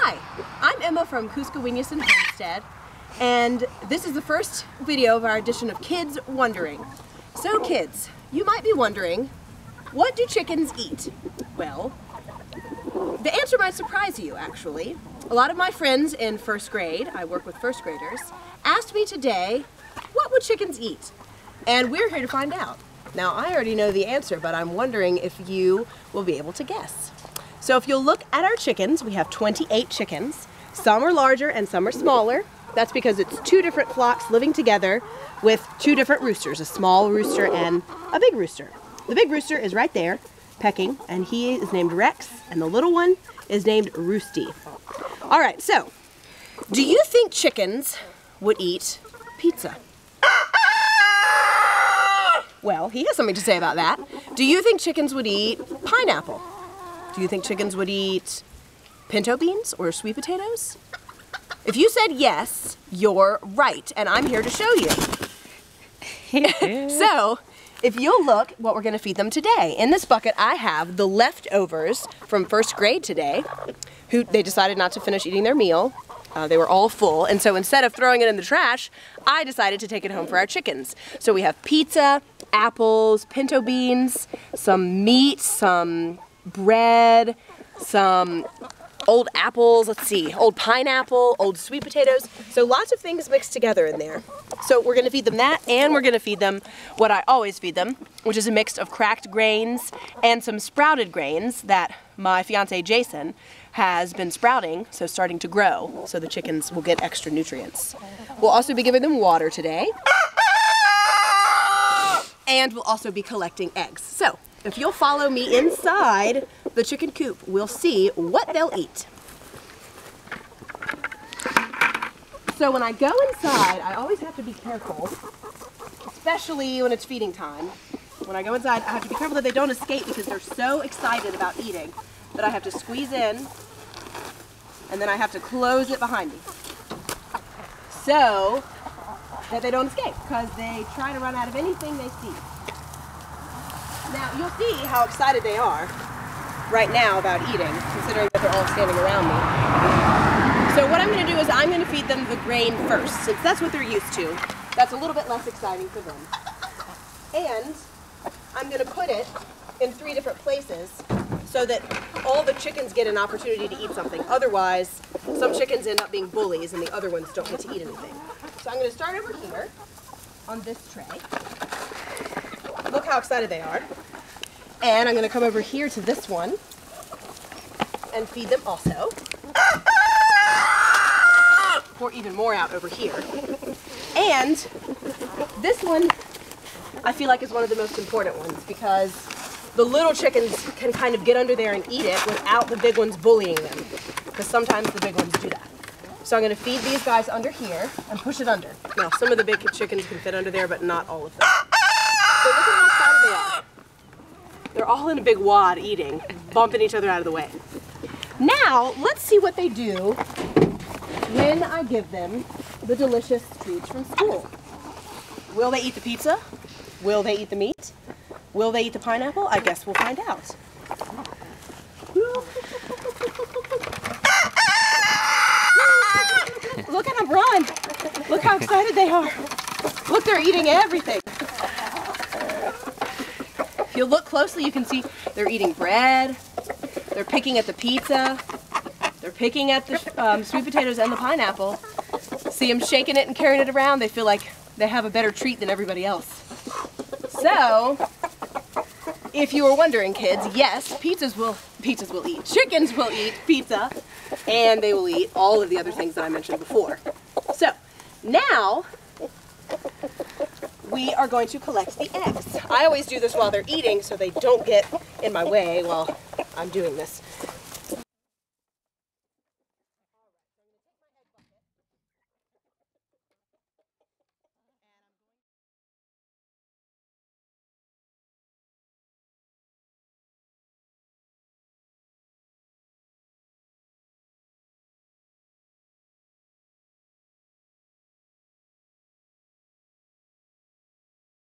Hi, I'm Emma from Kuska Winasun Homestead, and this is the first video of our edition of Kids Wondering. So kids, you might be wondering, what do chickens eat? Well, the answer might surprise you actually. A lot of my friends in first grade, I work with first graders, asked me today, what would chickens eat? And we're here to find out. Now I already know the answer, but I'm wondering if you will be able to guess. So if you'll look at our chickens, we have 28 chickens. Some are larger and some are smaller. That's because it's two different flocks living together with two different roosters, a small rooster and a big rooster. The big rooster is right there, pecking, and he is named Rex, and the little one is named Roosty. All right, so, do you think chickens would eat pizza? Well, he has something to say about that. Do you think chickens would eat pineapple? Do you think chickens would eat pinto beans or sweet potatoes? If you said yes, you're right, and I'm here to show you. So, if you'll look what we're gonna feed them today. In this bucket, I have the leftovers from first grade today, who they decided not to finish eating their meal. They were all full, and so instead of throwing it in the trash, I decided to take it home for our chickens. So we have pizza, apples, pinto beans, some meat, some bread, some old apples, let's see, old pineapple, old sweet potatoes. So lots of things mixed together in there. So we're gonna feed them that, and we're gonna feed them what I always feed them, which is a mix of cracked grains and some sprouted grains that my fiance Jason has been sprouting, so starting to grow, so the chickens will get extra nutrients. We'll also be giving them water today, and we'll also be collecting eggs. So, if you'll follow me inside the chicken coop, we'll see what they'll eat. So when I go inside, I always have to be careful, especially when it's feeding time. When I go inside, I have to be careful that they don't escape because they're so excited about eating that I have to squeeze in and then I have to close it behind me so that they don't escape because they try to run out of anything they see. Now, you'll see how excited they are right now about eating, considering that they're all standing around me. So what I'm going to do is I'm going to feed them the grain first, since that's what they're used to. That's a little bit less exciting for them. And I'm going to put it in 3 different places so that all the chickens get an opportunity to eat something. Otherwise, some chickens end up being bullies and the other ones don't get to eat anything. So I'm going to start over here on this tray. Look how excited they are. And I'm going to come over here to this one and feed them also. Pour even more out over here. And this one I feel like is one of the most important ones because the little chickens can kind of get under there and eat it without the big ones bullying them, because sometimes the big ones do that. So I'm going to feed these guys under here and push it under. Now, some of the big chickens can fit under there, but not all of them. So look at how excited they are. They're all in a big wad eating, bumping each other out of the way. Now, let's see what they do when I give them the delicious treats from school. Will they eat the pizza? Will they eat the meat? Will they eat the pineapple? I guess we'll find out. Look at them run. Look how excited they are. Look, they're eating everything. If you look closely, you can see they're eating bread. They're picking at the pizza. They're picking at the sweet potatoes and the pineapple. See them shaking it and carrying it around. They feel like they have a better treat than everybody else. So, if you were wondering, kids, yes, chickens will eat pizza, and they will eat all of the other things that I mentioned before. So, now, we are going to collect the eggs. I always do this while they're eating so they don't get in my way while I'm doing this.